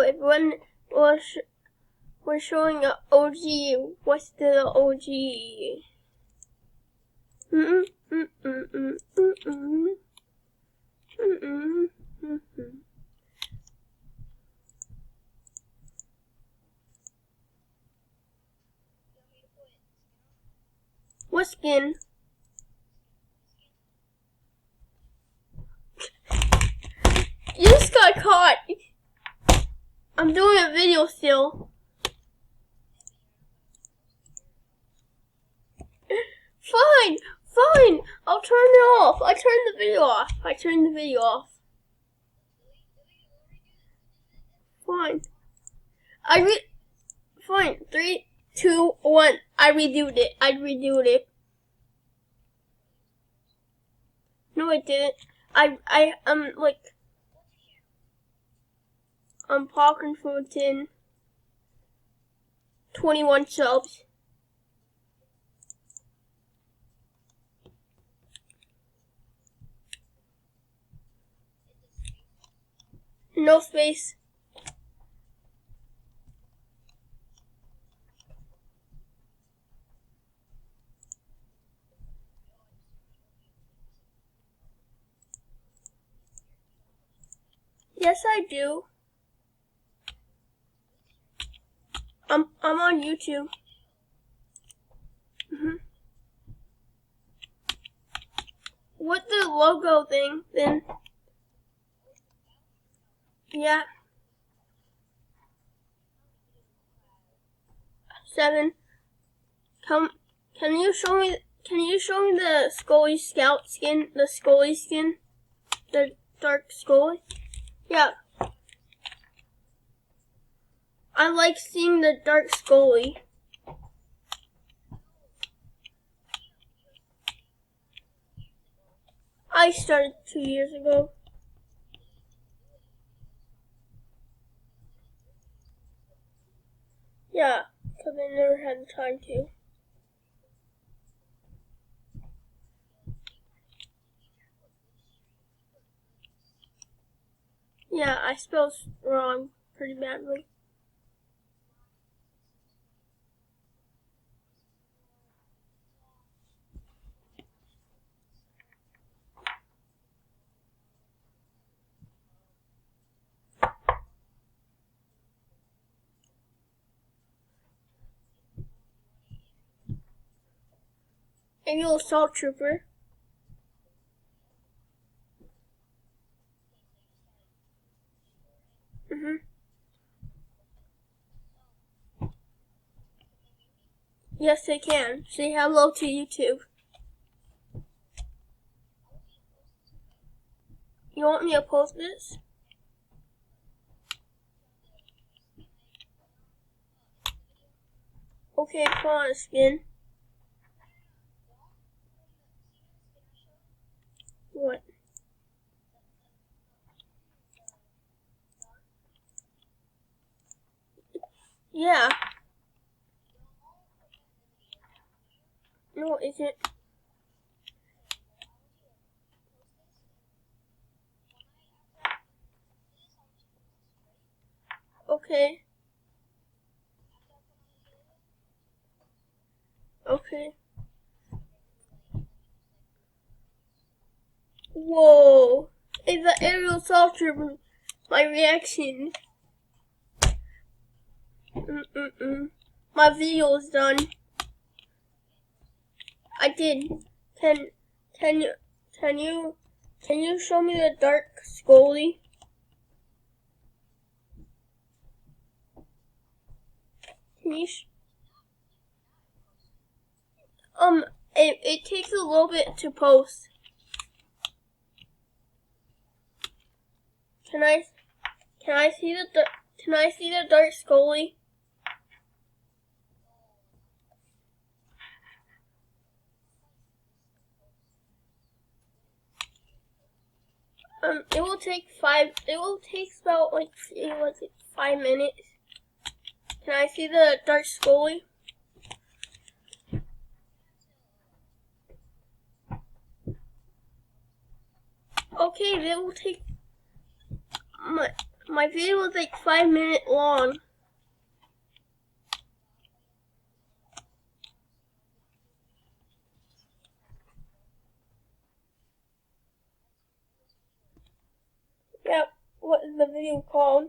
if we're showing an OG, what's the OG? What skin? You just got caught. I'm doing a video still. Fine. I'll turn it off. I turned the video off. Fine. Fine. 3, 2, 1. I redoed it. No, I didn't. I'm Parkin Fulton. 21 subs. No space. Yes, I do. I'm on YouTube. What the logo thing then? Yeah. 7. Can you show me the Scully Scout skin? The Scully skin? The dark Scully? Yeah. I like seeing the dark Scully. I started 2 years ago. Yeah, because I never had the time to. Yeah, I spelled wrong pretty badly. Aerial Assault Trooper. Yes, they can. Say hello to YouTube. You want me to post this? Okay, come on, skin. What? Yeah. No, is it? Okay. Okay. Whoa. It's the aerial assault trooper. My reaction. My video is done. I did. Can you show me the dark Scully? Can you? It takes a little bit to post. Can I see the dark Scully? It will take about like 5 minutes. Can I see the dark Scully? Okay, that will take My video was like 5 minutes long. Yep, what is the video called?